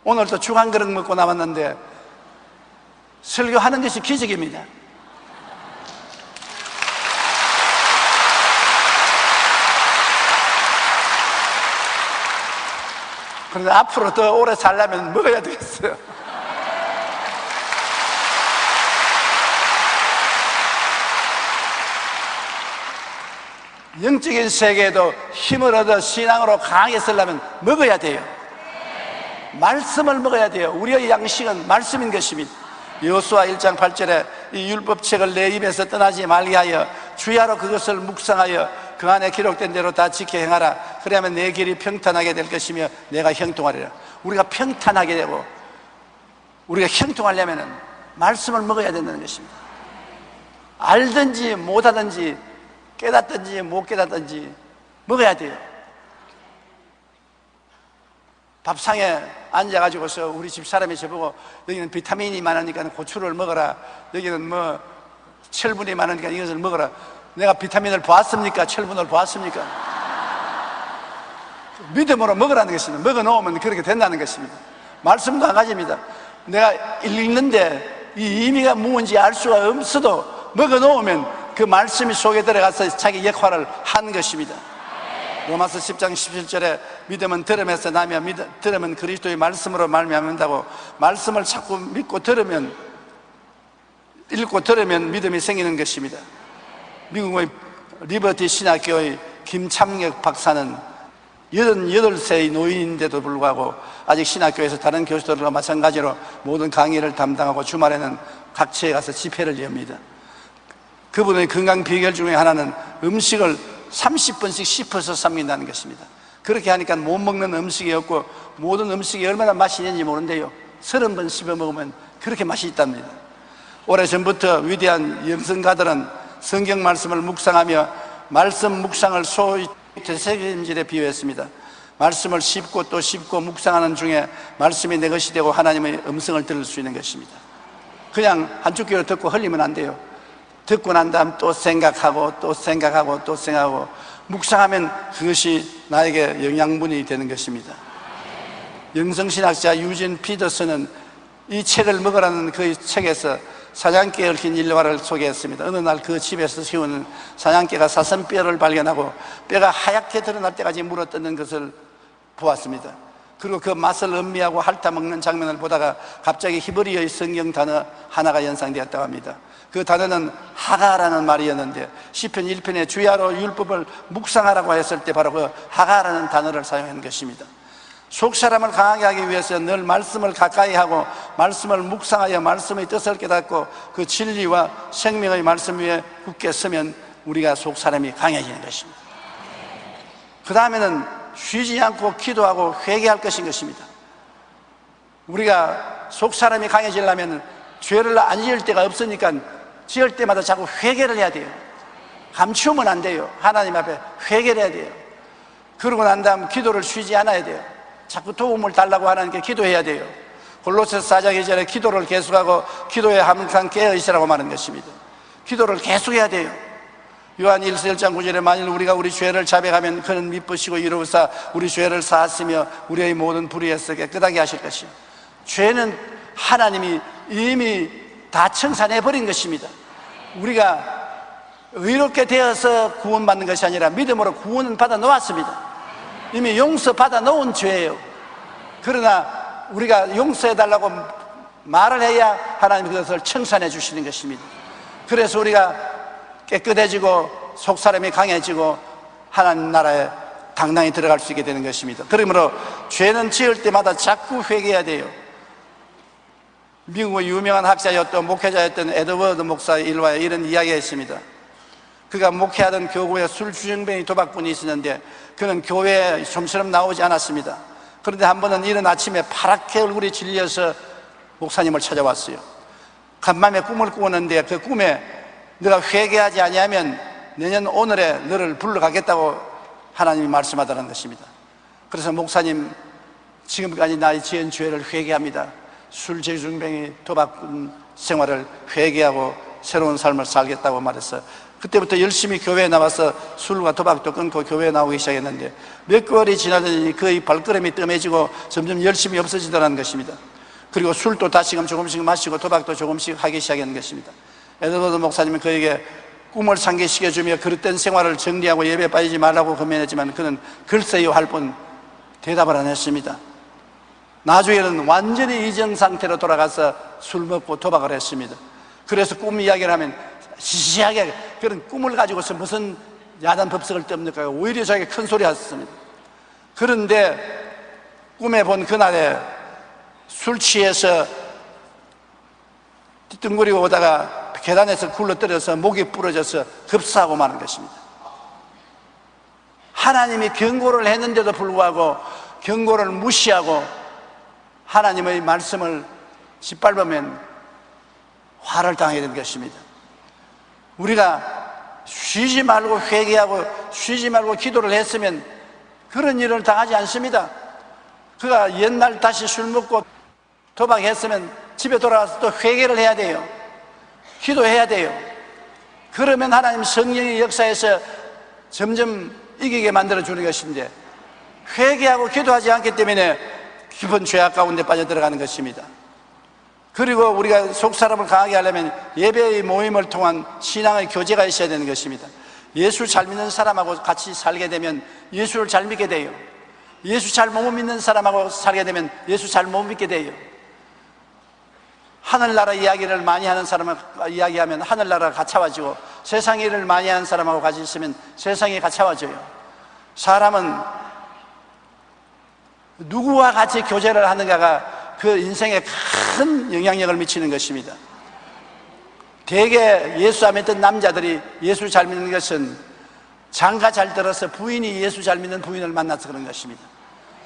오늘도 죽 한 그릇 먹고 나왔는데 설교하는 것이 기적입니다. 그런데 앞으로 더 오래 살려면 먹어야 되겠어요. 영적인 세계에도 힘을 얻어 신앙으로 강하게 쓰려면 먹어야 돼요. 말씀을 먹어야 돼요. 우리의 양식은 말씀인 것입니다. 여호수아 1장 8절에 이 율법책을 내 입에서 떠나지 말게 하여 주야로 그것을 묵상하여 그 안에 기록된 대로 다 지켜 행하라. 그러면 내 길이 평탄하게 될 것이며 내가 형통하리라. 우리가 평탄하게 되고 우리가 형통하려면 말씀을 먹어야 된다는 것입니다. 알든지 못하든지 깨닫든지 못 깨닫든지 먹어야 돼요. 밥상에 앉아가지고서 우리 집 사람이 저보고 여기는 비타민이 많으니까 고추를 먹어라, 여기는 뭐 철분이 많으니까 이것을 먹어라. 내가 비타민을 보았습니까? 철분을 보았습니까? 믿음으로 먹으라는 것입니다. 먹어 놓으면 그렇게 된다는 것입니다. 말씀도 한 가지입니다. 내가 읽는데 이 의미가 뭔지 알 수가 없어도 먹어 놓으면 그 말씀이 속에 들어가서 자기 역할을 한 것입니다. 로마서 10장 17절에 믿음은 들음에서 나며 들음은 그리스도의 말씀으로 말미암는다고, 말씀을 자꾸 믿고 들으면, 읽고 들으면 믿음이 생기는 것입니다. 미국의 리버티 신학교의 김참격 박사는 88세의 노인인데도 불구하고 아직 신학교에서 다른 교수들과 마찬가지로 모든 강의를 담당하고 주말에는 각처에 가서 집회를 엽니다. 그분의 건강 비결 중에 하나는 음식을 30번씩 씹어서 삼킨다는 것입니다. 그렇게 하니까 못 먹는 음식이 없고 모든 음식이 얼마나 맛이 있는지 모른대요. 30번 씹어 먹으면 그렇게 맛이 있답니다. 오래전부터 위대한 영성가들은 성경 말씀을 묵상하며 말씀 묵상을 소위 되새김질에 비유했습니다. 말씀을 씹고 또 씹고 묵상하는 중에 말씀이 내 것이 되고 하나님의 음성을 들을 수 있는 것입니다. 그냥 한쪽 귀로 듣고 흘리면 안 돼요. 듣고 난 다음 또 생각하고 또 생각하고 또 생각하고 묵상하면 그것이 나에게 영양분이 되는 것입니다. 영성신학자 유진 피더슨은 이 책을 먹으라는 그 책에서 사냥개에 얽힌 일화를 소개했습니다. 어느 날 그 집에서 키우는 사냥개가 사슴뼈를 발견하고 뼈가 하얗게 드러날 때까지 물어뜯는 것을 보았습니다. 그리고 그 맛을 음미하고 핥아먹는 장면을 보다가 갑자기 히브리어의 성경 단어 하나가 연상되었다고 합니다. 그 단어는 하가라는 말이었는데 시편 1편에 주야로 율법을 묵상하라고 했을 때 바로 그 하가라는 단어를 사용한 것입니다. 속사람을 강하게 하기 위해서 늘 말씀을 가까이 하고 말씀을 묵상하여 말씀의 뜻을 깨닫고 그 진리와 생명의 말씀 위에 굳게 서면 우리가 속사람이 강해지는 것입니다. 그 다음에는 쉬지 않고 기도하고 회개할 것인 것입니다. 우리가 속사람이 강해지려면 죄를 안 지을 때가 없으니까 지을 때마다 자꾸 회개를 해야 돼요. 감추면 안 돼요. 하나님 앞에 회개를 해야 돼요. 그러고 난 다음 기도를 쉬지 않아야 돼요. 자꾸 도움을 달라고 하나님께 기도해야 돼요. 골로새서 4장 2절에 기도를 계속하고 기도에 항상 깨어 있으라고 말하는 것입니다. 기도를 계속해야 돼요. 요한 1장 9절에 만일 우리가 우리 죄를 자백하면 그는 미쁘시고 이루사 우리 죄를 사하시며 우리의 모든 불의에서 깨끗하게 하실 것이요. 죄는 하나님이 이미 다 청산해버린 것입니다. 우리가 의롭게 되어서 구원받는 것이 아니라 믿음으로 구원은 받아 놓았습니다. 이미 용서받아 놓은 죄예요. 그러나 우리가 용서해달라고 말을 해야 하나님이 그것을 청산해 주시는 것입니다. 그래서 우리가 깨끗해지고 속사람이 강해지고 하나님 나라에 당당히 들어갈 수 있게 되는 것입니다. 그러므로 죄는 지을 때마다 자꾸 회개해야 돼요. 미국의 유명한 학자였던 목회자였던 에드워드 목사의 일화에 이런 이야기가 있습니다. 그가 목회하던 교구에 술주정뱅이 도박꾼이 있었는데 그는 교회에 좀처럼 나오지 않았습니다. 그런데 한 번은 이른 아침에 파랗게 얼굴이 질려서 목사님을 찾아왔어요. 간밤에 꿈을 꾸었는데 그 꿈에 너가 회개하지 아니하면 내년 오늘에 너를 불러가겠다고 하나님이 말씀하다는 것입니다. 그래서 목사님, 지금까지 나의 지은 죄를 회개합니다. 술주정뱅이 도박꾼 생활을 회개하고 새로운 삶을 살겠다고 말했어요. 그때부터 열심히 교회에 나와서 술과 도박도 끊고 교회에 나오기 시작했는데 몇 개월이 지나더니 그의 발걸음이 뜸해지고 점점 열심히 없어지더라는 것입니다. 그리고 술도 다시금 조금씩 마시고 도박도 조금씩 하기 시작한 것입니다. 에드워드 목사님은 그에게 꿈을 상기시켜주며 그릇된 생활을 정리하고 예배에 빠지지 말라고 권면했지만 그는 글쎄요 할 뿐 대답을 안 했습니다. 나중에는 완전히 이전 상태로 돌아가서 술 먹고 도박을 했습니다. 그래서 꿈 이야기를 하면 시시하게 그런 꿈을 가지고서 무슨 야단 법석을 떱니까? 오히려 자기가 큰 소리 했습니다. 그런데 꿈에 본 그날에 술 취해서 뜬구리고 오다가 계단에서 굴러떨어져서 목이 부러져서 급사하고 마는 것입니다. 하나님이 경고를 했는데도 불구하고 경고를 무시하고 하나님의 말씀을 짓밟으면 화를 당하게 된 것입니다. 우리가 쉬지 말고 회개하고 쉬지 말고 기도를 했으면 그런 일을 당하지 않습니다. 그가 옛날 다시 술 먹고 도박했으면 집에 돌아와서 또 회개를 해야 돼요. 기도해야 돼요. 그러면 하나님 성령의 역사에서 점점 이기게 만들어주는 것인데, 회개하고 기도하지 않기 때문에 깊은 죄악 가운데 빠져들어가는 것입니다. 그리고 우리가 속사람을 강하게 하려면 예배의 모임을 통한 신앙의 교제가 있어야 되는 것입니다. 예수 잘 믿는 사람하고 같이 살게 되면 예수를 잘 믿게 돼요. 예수 잘 못 믿는 사람하고 살게 되면 예수 잘 못 믿게 돼요. 하늘나라 이야기를 많이 하는 사람하고 이야기하면 하늘나라가 가차워지고, 세상 일을 많이 하는 사람하고 같이 있으면 세상이 가차워져요. 사람은 누구와 같이 교제를 하는가가 그 인생에 큰 영향력을 미치는 것입니다. 대개 예수 안 믿던 남자들이 예수 잘 믿는 것은 장가 잘 들어서 부인이 예수 잘 믿는 부인을 만나서 그런 것입니다.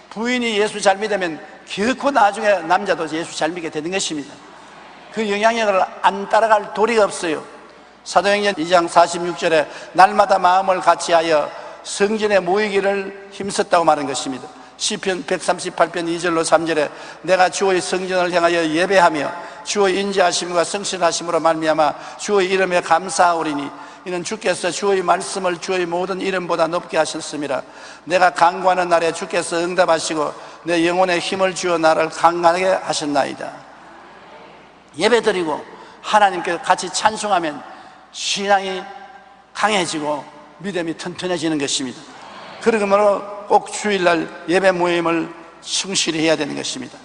부인이 예수 잘 믿으면 결코 나중에 남자도 예수 잘 믿게 되는 것입니다. 그 영향력을 안 따라갈 도리가 없어요. 사도행전 2장 46절에 날마다 마음을 같이하여 성전에 모이기를 힘썼다고 말한 것입니다. 시편 138편 2절로 3절에 내가 주의 성전을 향하여 예배하며 주의 인자하심과 성실하심으로 말미암아 주의 이름에 감사하오리니 이는 주께서 주의 말씀을 주의 모든 이름보다 높게 하셨습니다. 내가 간구하는 날에 주께서 응답하시고 내 영혼에 힘을 주어 나를 강건하게 하셨나이다. 예배드리고 하나님께 같이 찬송하면 신앙이 강해지고 믿음이 튼튼해지는 것입니다. 그러므로 꼭 주일날 예배 모임을 충실히 해야 되는 것입니다.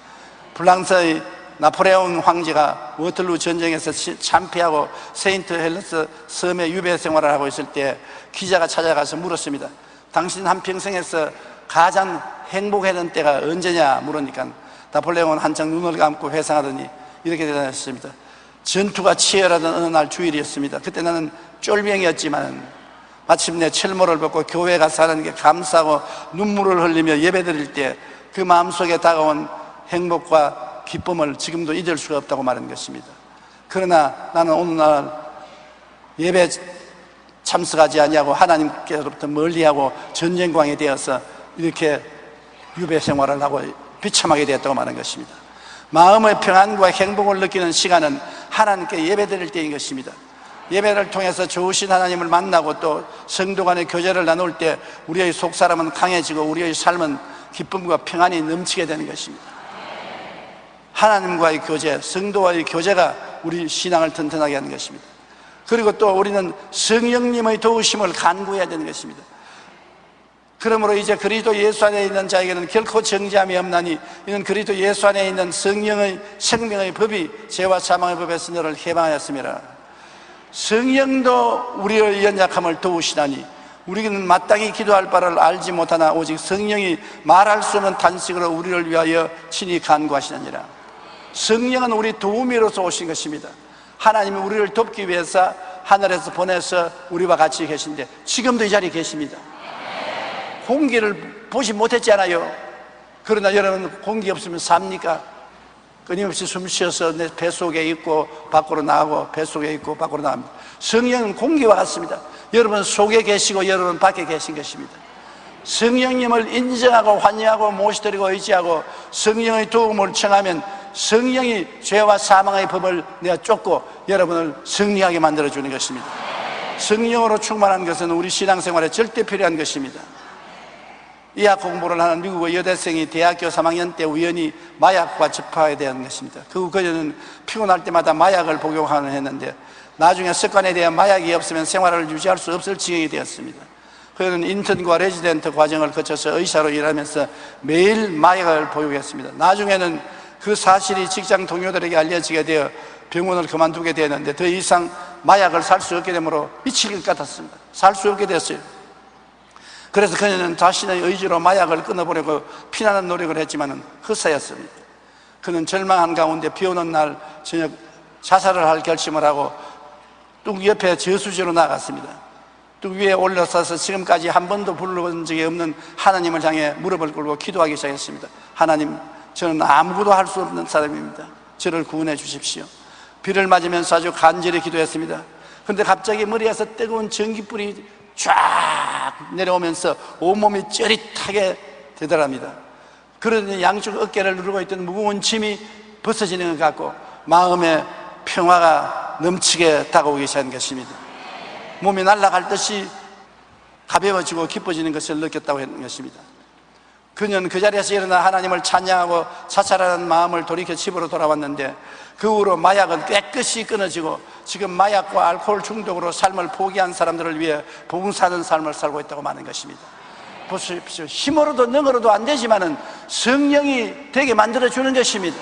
프랑스의 나폴레옹 황제가 워털루 전쟁에서 참패하고 세인트 헬레스 섬에 유배 생활을 하고 있을 때 기자가 찾아가서 물었습니다. 당신 한평생에서 가장 행복했던 때가 언제냐 물으니까 나폴레옹은 한창 눈을 감고 회상하더니 이렇게 대답했습니다. 전투가 치열하던 어느 날 주일이었습니다. 그때 나는 쫄병이었지만 마침내 철모를 벗고 교회 가서 하나님께 감사하고 눈물을 흘리며 예배드릴 때 그 마음속에 다가온 행복과 기쁨을 지금도 잊을 수가 없다고 말하는 것입니다. 그러나 나는 오늘날 예배 참석하지 아니하고 하나님께로부터 멀리하고 전쟁광이 되어서 이렇게 유배 생활을 하고 비참하게 되었다고 말하는 것입니다. 마음의 평안과 행복을 느끼는 시간은 하나님께 예배드릴 때인 것입니다. 예배를 통해서 좋으신 하나님을 만나고 또 성도 간의 교제를 나눌 때 우리의 속사람은 강해지고 우리의 삶은 기쁨과 평안이 넘치게 되는 것입니다. 하나님과의 교제, 성도와의 교제가 우리 신앙을 튼튼하게 하는 것입니다. 그리고 또 우리는 성령님의 도우심을 간구해야 되는 것입니다. 그러므로 이제 그리스도 예수 안에 있는 자에게는 결코 정죄함이 없나니 이는 그리스도 예수 안에 있는 성령의 생명의 법이 죄와 사망의 법에서 너를 해방하였습니다. 성령도 우리의 연약함을 도우시다니 우리는 마땅히 기도할 바를 알지 못하나 오직 성령이 말할 수 없는 탄식으로 우리를 위하여 친히 간구하시느니라. 성령은 우리 도우미로서 오신 것입니다. 하나님이 우리를 돕기 위해서 하늘에서 보내서 우리와 같이 계신데 지금도 이 자리에 계십니다. 공기를 보지 못했잖아요. 그러나 여러분 공기 없으면 삽니까? 끊임없이 숨 쉬어서 내 뱃속에 있고 밖으로 나가고 뱃속에 있고 밖으로 나갑니다. 성령은 공기와 같습니다. 여러분 속에 계시고 여러분 밖에 계신 것입니다. 성령님을 인정하고 환영하고 모시드리고 의지하고 성령의 도움을 청하면 성령이 죄와 사망의 법을 내가 쫓고 여러분을 승리하게 만들어주는 것입니다. 성령으로 충만한 것은 우리 신앙생활에 절대 필요한 것입니다. 의학 공부를 하는 미국의 여대생이 대학교 3학년 때 우연히 마약과 접하게 된 것입니다. 그녀는 피곤할 때마다 마약을 복용하는 했는데 나중에 습관에 대한 마약이 없으면 생활을 유지할 수 없을 지경이 되었습니다. 그는 인턴과 레지던트 과정을 거쳐서 의사로 일하면서 매일 마약을 복용했습니다. 나중에는 그 사실이 직장 동료들에게 알려지게 되어 병원을 그만두게 되었는데 더 이상 마약을 살 수 없게 되므로 미칠 것 같았습니다. 살 수 없게 됐어요. 그래서 그는 자신의 의지로 마약을 끊어보려고 피나는 노력을 했지만 헛사였습니다. 그는 절망한 가운데 비 오는 날 저녁 자살을 할 결심을 하고 뚝 옆에 저수지로 나갔습니다. 뚝 위에 올라서서 지금까지 한 번도 불러본 적이 없는 하나님을 향해 무릎을 꿇고 기도하기 시작했습니다. 하나님, 저는 아무것도 할 수 없는 사람입니다. 저를 구원해 주십시오. 비를 맞으면서 아주 간절히 기도했습니다. 그런데 갑자기 머리에서 뜨거운 전기불이 쫙 내려오면서 온몸이 쩌릿하게 되더랍니다. 그러더니 양쪽 어깨를 누르고 있던 무거운 짐이 벗어지는 것 같고 마음의 평화가 넘치게 다가오기 시작한 것입니다. 몸이 날아갈 듯이 가벼워지고 기뻐지는 것을 느꼈다고 하는 것입니다. 그는 그 자리에서 일어나 하나님을 찬양하고 자살하는 마음을 돌이켜 집으로 돌아왔는데 그 후로 마약은 깨끗이 끊어지고 지금 마약과 알코올 중독으로 삶을 포기한 사람들을 위해 봉사하는 삶을 살고 있다고 말하는 것입니다. 보십시오. 힘으로도 능으로도 안 되지만은 성령이 되게 만들어주는 것입니다.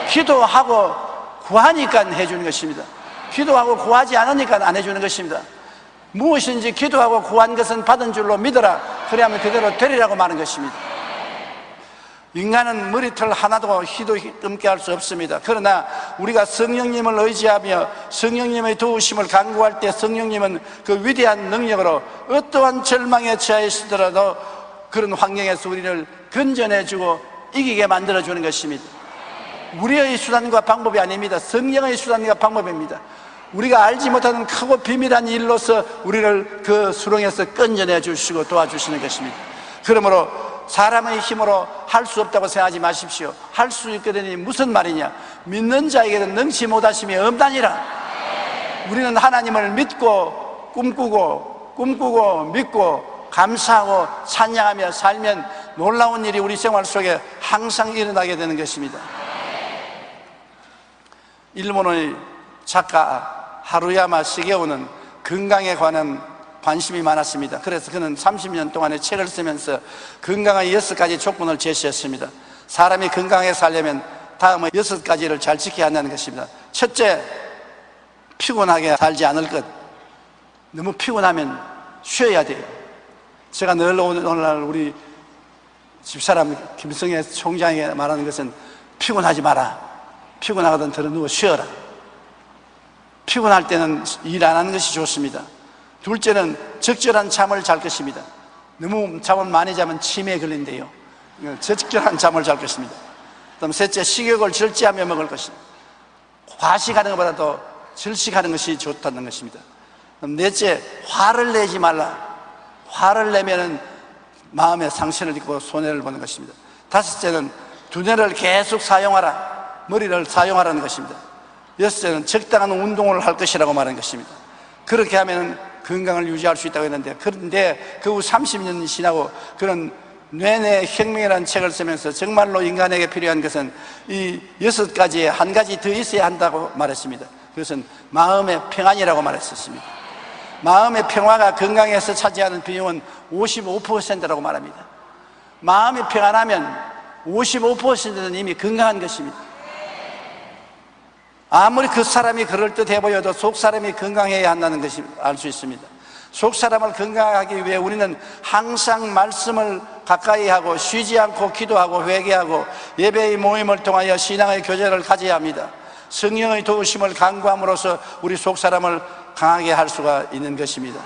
기도하고 구하니까 해주는 것입니다. 기도하고 구하지 않으니까 안 해주는 것입니다. 무엇인지 기도하고 구한 것은 받은 줄로 믿어라. 그래야만 그대로 되리라고 말하는 것입니다. 인간은 머리털 하나도 희도 흠게 할 수 없습니다. 그러나 우리가 성령님을 의지하며 성령님의 도우심을 간구할 때 성령님은 그 위대한 능력으로 어떠한 절망에 처해 있더라도 그런 환경에서 우리를 건져내주고 이기게 만들어주는 것입니다. 우리의 수단과 방법이 아닙니다. 성령의 수단과 방법입니다. 우리가 알지 못하는 크고 비밀한 일로서 우리를 그 수렁에서 건져내 주시고 도와주시는 것입니다. 그러므로 사람의 힘으로 할 수 없다고 생각하지 마십시오. 할 수 있거든요. 무슨 말이냐? 믿는 자에게는 능치 못하심이 없다니라. 우리는 하나님을 믿고 꿈꾸고 믿고 감사하고 찬양하며 살면 놀라운 일이 우리 생활 속에 항상 일어나게 되는 것입니다. 일본의 작가 하루야마 시게오는 건강에 관한 관심이 많았습니다. 그래서 그는 30년 동안의 책을 쓰면서 건강의 6가지 조건을 제시했습니다. 사람이 건강하게 살려면 다음의 6가지를 잘 지켜야 한다는 것입니다. 첫째, 피곤하게 살지 않을 것. 너무 피곤하면 쉬어야 돼요. 제가 늘 오늘날 우리 집사람 김성애 총장에게 말하는 것은 피곤하지 마라. 피곤하거든 들어 누워 쉬어라. 피곤할 때는 일 안 하는 것이 좋습니다. 둘째는 적절한 잠을 잘 것입니다. 너무 잠을 많이 자면 치매에 걸린대요. 적절한 잠을 잘 것입니다. 그다음 셋째, 식욕을 절제하며 먹을 것입니다. 과식하는 것보다도 절식하는 것이 좋다는 것입니다. 그다음 넷째, 화를 내지 말라. 화를 내면은 마음의 상처를 입고 손해를 보는 것입니다. 다섯째는 두뇌를 계속 사용하라. 머리를 사용하라는 것입니다. 여섯째는 적당한 운동을 할 것이라고 말하는 것입니다. 그렇게 하면 건강을 유지할 수 있다고 했는데, 그런데 그 후 30년이 지나고 그런 뇌내 혁명이라는 책을 쓰면서 정말로 인간에게 필요한 것은 이 6가지에 한 가지 더 있어야 한다고 말했습니다. 그것은 마음의 평안이라고 말했었습니다. 마음의 평화가 건강에서 차지하는 비중은 55%라고 말합니다. 마음이 평안하면 55%는 이미 건강한 것입니다. 아무리 그 사람이 그럴듯해 보여도 속 사람이 건강해야 한다는 것을 알 수 있습니다. 속 사람을 건강하기 위해 우리는 항상 말씀을 가까이 하고 쉬지 않고 기도하고 회개하고 예배의 모임을 통하여 신앙의 교제를 가져야 합니다. 성령의 도우심을 간구함으로써 우리 속 사람을 강하게 할 수가 있는 것입니다.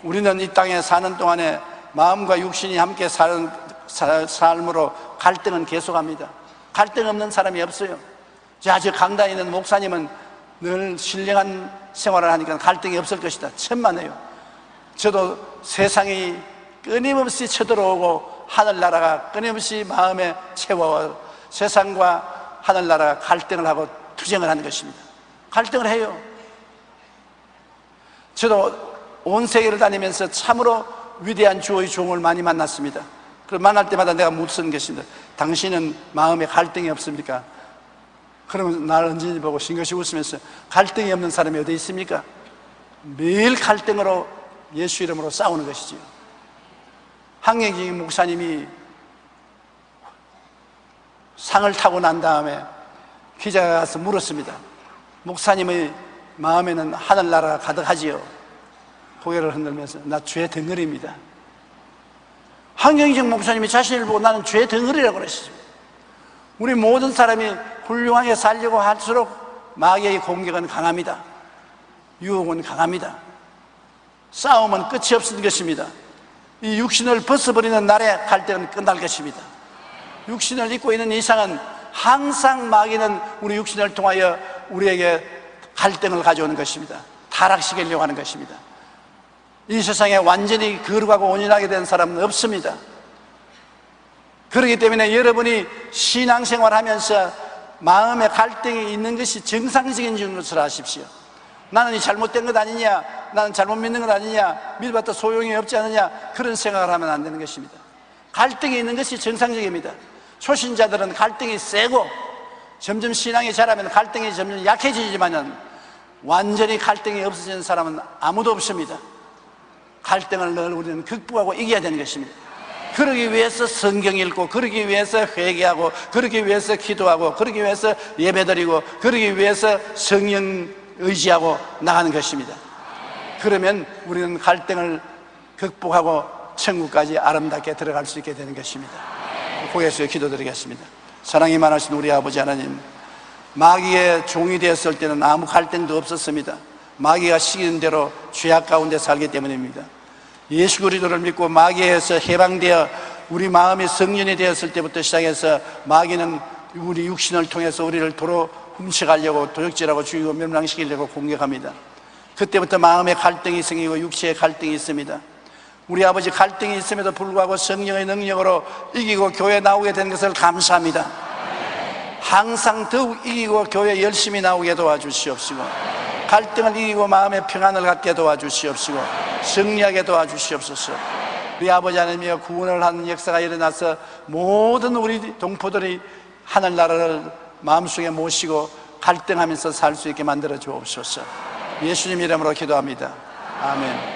우리는 이 땅에 사는 동안에 마음과 육신이 함께 사는 삶으로 갈등은 계속합니다. 갈등 없는 사람이 없어요. 저 강단에 있는 목사님은 늘 신령한 생활을 하니까 갈등이 없을 것이다. 천만에요. 저도 세상이 끊임없이 쳐들어오고 하늘나라가 끊임없이 마음에 채워 세상과 하늘나라가 갈등을 하고 투쟁을 하는 것입니다. 갈등을 해요. 저도 온 세계를 다니면서 참으로 위대한 주의 종을 많이 만났습니다. 그걸 만날 때마다 내가 묻는 것입니다. 당신은 마음에 갈등이 없습니까? 그러면 날 언제든지 보고 싱긋이 웃으면서 갈등이 없는 사람이 어디 있습니까? 매일 갈등으로 예수 이름으로 싸우는 것이지요. 한경직 목사님이 상을 타고 난 다음에 기자가 가서 물었습니다. 목사님의 마음에는 하늘나라가 가득하지요? 고개를 흔들면서 나 죄 덩어리입니다. 한경직 목사님이 자신을 보고 나는 죄 덩어리라고 그랬습니다. 우리 모든 사람이 훌륭하게 살려고 할수록 마귀의 공격은 강합니다. 유혹은 강합니다. 싸움은 끝이 없는 것입니다. 이 육신을 벗어버리는 날에 갈등은 끝날 것입니다. 육신을 입고 있는 이상은 항상 마귀는 우리 육신을 통하여 우리에게 갈등을 가져오는 것입니다. 타락시키려고 하는 것입니다. 이 세상에 완전히 거룩하고 온전하게 된 사람은 없습니다. 그렇기 때문에 여러분이 신앙생활 하면서 마음에 갈등이 있는 것이 정상적인 것을 아십시오. 나는 이 잘못된 것 아니냐, 나는 잘못 믿는 것 아니냐, 믿어봤자 소용이 없지 않느냐, 그런 생각을 하면 안 되는 것입니다. 갈등이 있는 것이 정상적입니다. 초신자들은 갈등이 세고 점점 신앙이 자라면 갈등이 점점 약해지지만 완전히 갈등이 없어지는 사람은 아무도 없습니다. 갈등을 늘 우리는 극복하고 이겨야 되는 것입니다. 그러기 위해서 성경 읽고, 그러기 위해서 회개하고, 그러기 위해서 기도하고, 그러기 위해서 예배드리고, 그러기 위해서 성령 의지하고 나가는 것입니다. 그러면 우리는 갈등을 극복하고 천국까지 아름답게 들어갈 수 있게 되는 것입니다. 고개 숙여 기도드리겠습니다. 사랑이 많으신 우리 아버지 하나님, 마귀의 종이 되었을 때는 아무 갈등도 없었습니다. 마귀가 시키는 대로 죄악 가운데 살기 때문입니다. 예수 그리스도를 믿고 마귀에서 해방되어 우리 마음이 성년이 되었을 때부터 시작해서 마귀는 우리 육신을 통해서 우리를 도로 훔쳐가려고 도적질하고 죽이고 멸망시키려고 공격합니다. 그때부터 마음의 갈등이 생기고 육체의 갈등이 있습니다. 우리 아버지 갈등이 있음에도 불구하고 성령의 능력으로 이기고 교회 나오게 된 것을 감사합니다. 항상 더욱 이기고 교회 열심히 나오게 도와주시옵시고, 갈등을 이기고 마음의 평안을 갖게 도와주시옵시고, 승리하게 도와주시옵소서. 우리 아버지 하나님이여, 구원을 하는 역사가 일어나서 모든 우리 동포들이 하늘나라를 마음속에 모시고 갈등하면서 살 수 있게 만들어 주옵소서. 예수님 이름으로 기도합니다. 아멘.